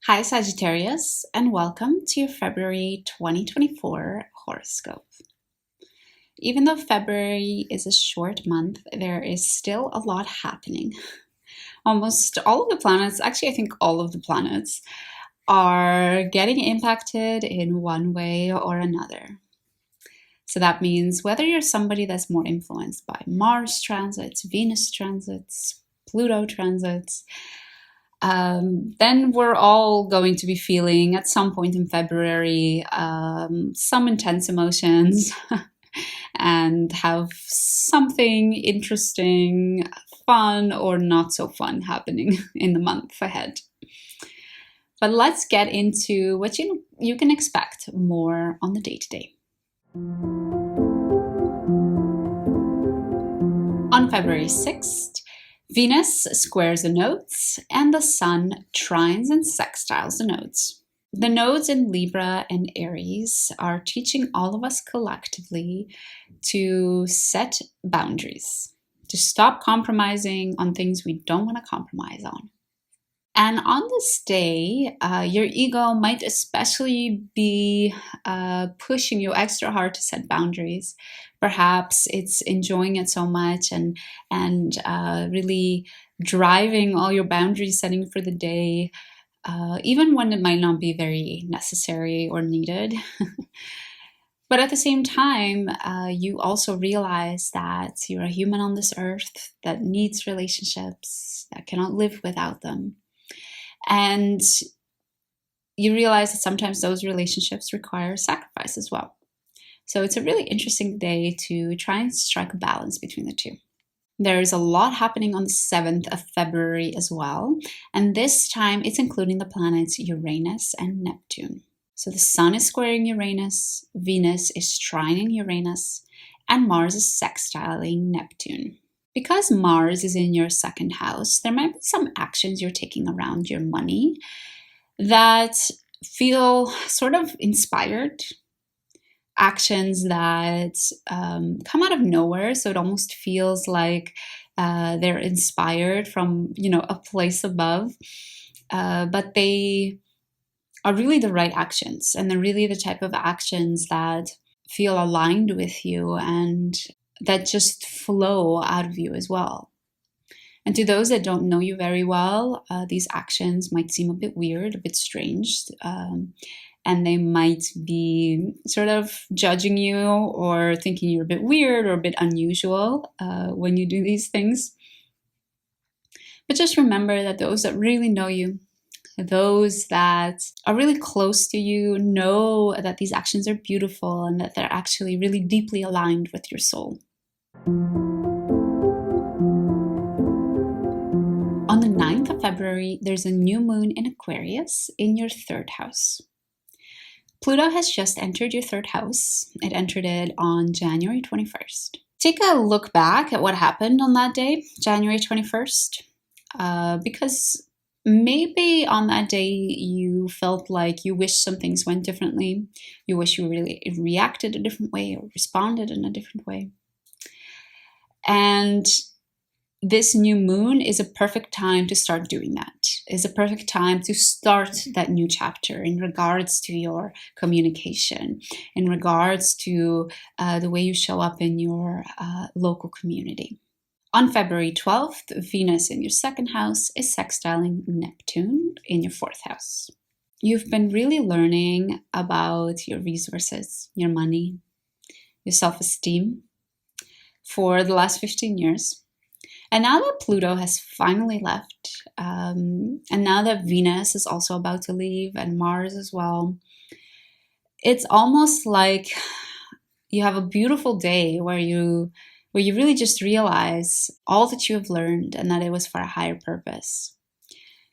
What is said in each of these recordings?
Hi Sagittarius, and welcome to your February 2024 horoscope. Even though February is a short month, there is still a lot happening. Almost all of the planets, actually I think all of the planets, are getting impacted in one way or another. So that means whether you're somebody that's more influenced by Mars transits, Venus transits, Pluto transits, then we're all going to be feeling at some point in February some intense emotions and have something interesting, fun, or not so fun happening in the month ahead. But let's get into what you can expect more on the day-to-day. On February 6th, Venus squares the nodes and the Sun trines and sextiles the nodes. The nodes in Libra and Aries are teaching all of us collectively to set boundaries, to stop compromising on things we don't want to compromise on. And on this day, your ego might especially be pushing you extra hard to set boundaries. Perhaps it's enjoying it so much and really driving all your boundary setting for the day, even when it might not be very necessary or needed. But at the same time, you also realize that you're a human on this earth that needs relationships, that cannot live without them. And you realize that sometimes those relationships require sacrifice as well. So it's a really interesting day to try and strike a balance between the two. There's a lot happening on the 7th of February as well. And this time it's including the planets Uranus and Neptune. So the Sun is squaring Uranus, Venus is trining Uranus, and Mars is sextiling Neptune. Because Mars is in your second house, there might be some actions you're taking around your money that feel sort of inspired. Actions that come out of nowhere, so it almost feels like they're inspired from, a place above. But they are really the right actions, and they're really the type of actions that feel aligned with you and that just flow out of you as well. And to those that don't know you very well, these actions might seem a bit weird, a bit strange, and they might be sort of judging you or thinking you're a bit weird or a bit unusual when you do these things. But just remember that those that really know you, those that are really close to you, know that these actions are beautiful and that they're actually really deeply aligned with your soul. On the 9th of February, there's a new moon in Aquarius in your third house. Pluto has just entered your third house. It entered it on January 21st. Take a look back at what happened on that day, January 21st, because maybe on that day you felt like you wish some things went differently. You wish you really reacted a different way or responded in a different way. And this new moon is a perfect time to start doing that. It's a perfect time to start that new chapter in regards to your communication, in regards to the way you show up in your local community. On February 12th, Venus in your second house is sextiling Neptune in your fourth house. You've been really learning about your resources, your money, your self-esteem for the last 15 years. And now that Pluto has finally left, and now that Venus is also about to leave and Mars as well, it's almost like you have a beautiful day where you really just realize all that you have learned and that it was for a higher purpose.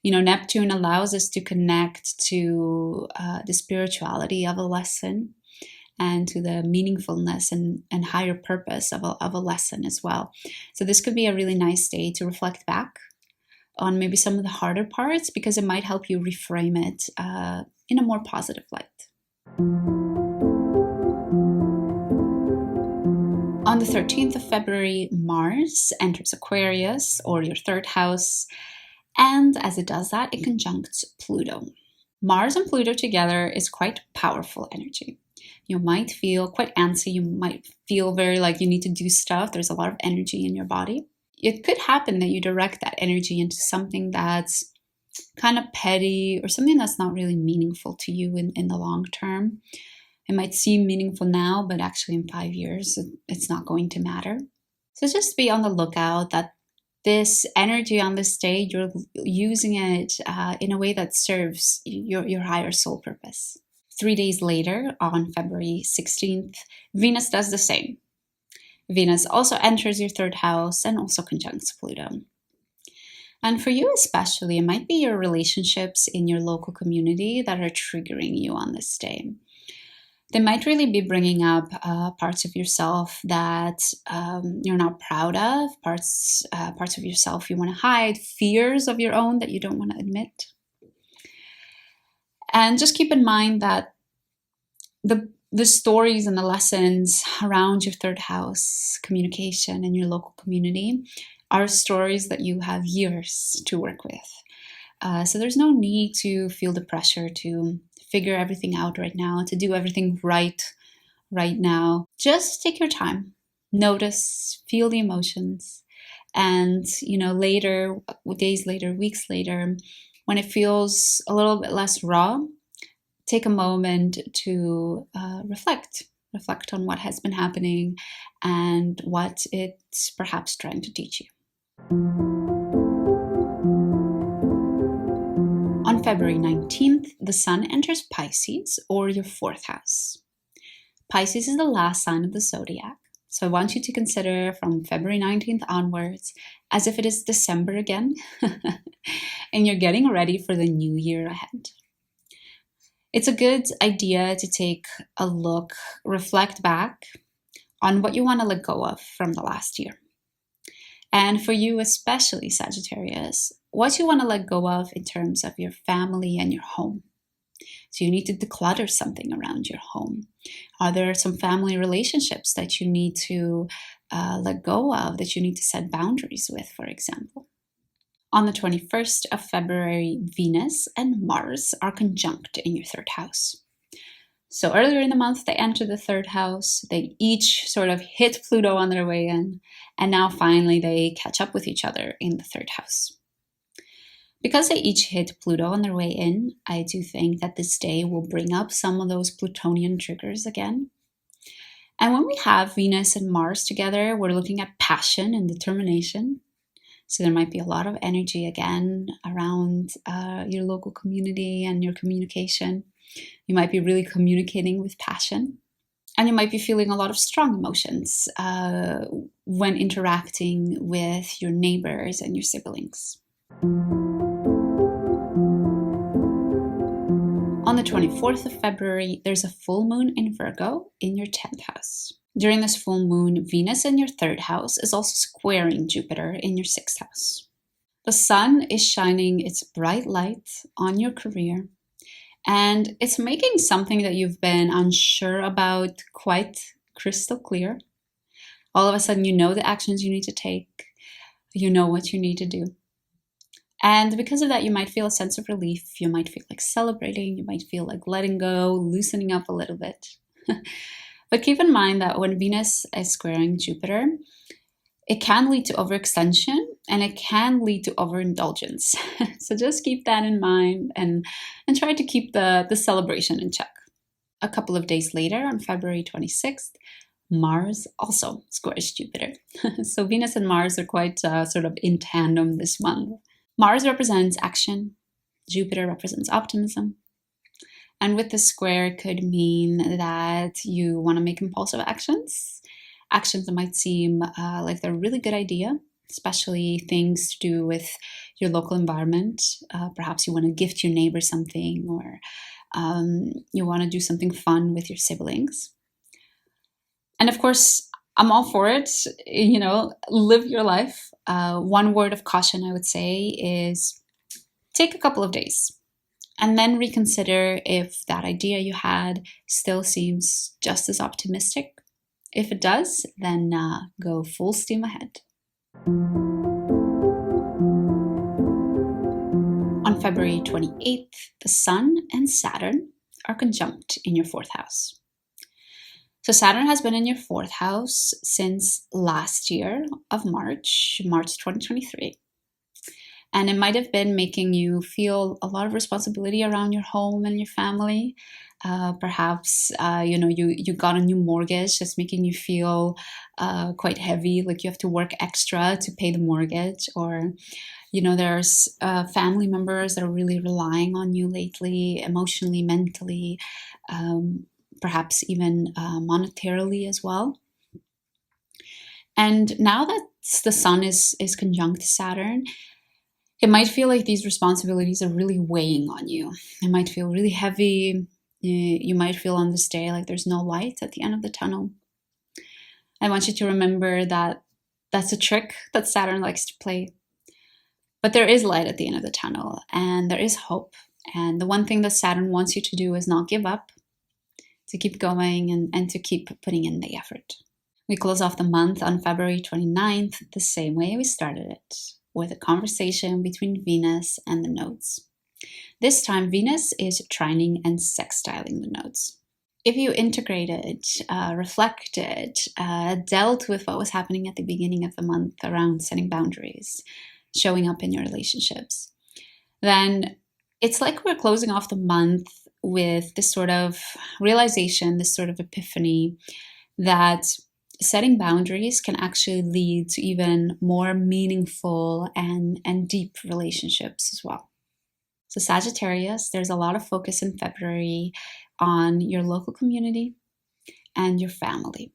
Neptune allows us to connect to the spirituality of a lesson and to the meaningfulness and higher purpose of a lesson as well. So this could be a really nice day to reflect back on maybe some of the harder parts, because it might help you reframe it in a more positive light. On the 13th of February, Mars enters Aquarius, or your third house, and as it does that, it conjuncts Pluto. Mars and Pluto together is quite powerful energy. You might feel quite antsy. You might feel very like you need to do stuff. There's a lot of energy in your body. It could happen that you direct that energy into something that's kind of petty or something that's not really meaningful to you in the long term. It might seem meaningful now, but actually in 5 years, it's not going to matter. So just be on the lookout that this energy on this day, you're using it in a way that serves your higher soul purpose. 3 days later, on February 16th, Venus does the same. Venus also enters your third house and also conjuncts Pluto. And for you especially, it might be your relationships in your local community that are triggering you on this day. They might really be bringing up parts of yourself that you're not proud of, parts of yourself you want to hide, fears of your own that you don't want to admit. And just keep in mind that the stories and the lessons around your third house communication and your local community are stories that you have years to work with. So there's no need to feel the pressure to figure everything out right now, to do everything right now. Just take your time, notice, feel the emotions, and later, days later, weeks later, when it feels a little bit less raw, take a moment to reflect on what has been happening and what it's perhaps trying to teach you. On February 19th, the Sun enters Pisces, or your fourth house. Pisces is the last sign of the zodiac, so I want you to consider from February 19th onwards as if it is December again, and you're getting ready for the new year ahead. It's a good idea to take a look, reflect back on what you want to let go of from the last year. And for you, especially Sagittarius, what you want to let go of in terms of your family and your home. So you need to declutter something around your home. Are there some family relationships that you need to let go of, that you need to set boundaries with, for example? On the 21st of February, Venus and Mars are conjunct in your third house. So earlier in the month, they enter the third house. They each sort of hit Pluto on their way in. And now finally they catch up with each other in the third house. Because they each hit Pluto on their way in, I do think that this day will bring up some of those Plutonian triggers again. And when we have Venus and Mars together, we're looking at passion and determination. So there might be a lot of energy again around your local community and your communication. You might be really communicating with passion. And you might be feeling a lot of strong emotions when interacting with your neighbors and your siblings. On the 24th of February, there's a full moon in Virgo in your 10th house. During this full moon, Venus in your third house is also squaring Jupiter in your 6th house. The sun is shining its bright light on your career, and it's making something that you've been unsure about quite crystal clear. All of a sudden, you know the actions you need to take. You know what you need to do. And because of that, you might feel a sense of relief. You might feel like celebrating. You might feel like letting go, loosening up a little bit. But keep in mind that when Venus is squaring Jupiter, it can lead to overextension and it can lead to overindulgence. So just keep that in mind and try to keep the celebration in check. A couple of days later, on February 26th, Mars also squares Jupiter. So Venus and Mars are quite sort of in tandem this month. Mars represents action. Jupiter represents optimism. And with this square, it could mean that you want to make impulsive actions that might seem like they're a really good idea, especially things to do with your local environment. Perhaps you want to gift your neighbor something, or you want to do something fun with your siblings. And of course, I'm all for it. Live your life. One word of caution I would say is take a couple of days and then reconsider if that idea you had still seems just as optimistic. If it does, then go full steam ahead. On On February 28th, the Sun and Saturn are conjunct in your fourth house. So Saturn has been in your fourth house since last year of March 2023. And it might have been making you feel a lot of responsibility around your home and your family. Perhaps, you got a new mortgage that's making you feel quite heavy, like you have to work extra to pay the mortgage. Or, there's family members that are really relying on you lately, emotionally, mentally, perhaps even monetarily as well. And now that the Sun is conjunct Saturn, it might feel like these responsibilities are really weighing on you. It might feel really heavy. You might feel on this day like there's no light at the end of the tunnel. I want you to remember that that's a trick that Saturn likes to play. But there is light at the end of the tunnel, and there is hope. And the one thing that Saturn wants you to do is not give up, to keep going and to keep putting in the effort. We close off the month on February 29th the same way we started it, with a conversation between Venus and the nodes. This time, Venus is trining and sextiling the nodes. If you integrated, reflected, dealt with what was happening at the beginning of the month around setting boundaries, showing up in your relationships, then it's like we're closing off the month with this sort of realization, this sort of epiphany that setting boundaries can actually lead to even more meaningful and deep relationships as well. So Sagittarius, there's a lot of focus in February on your local community and your family.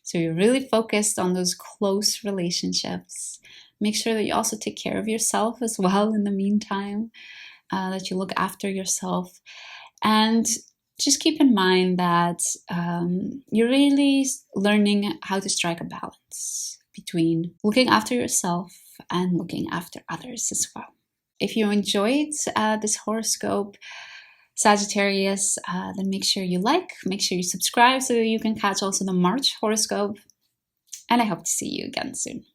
So you're really focused on those close relationships. Make sure that you also take care of yourself as well in the meantime, that you look after yourself. And just keep in mind that you're really learning how to strike a balance between looking after yourself and looking after others as well. If you enjoyed this horoscope, Sagittarius, then make sure you make sure you subscribe so you can catch also the March horoscope. And I hope to see you again soon.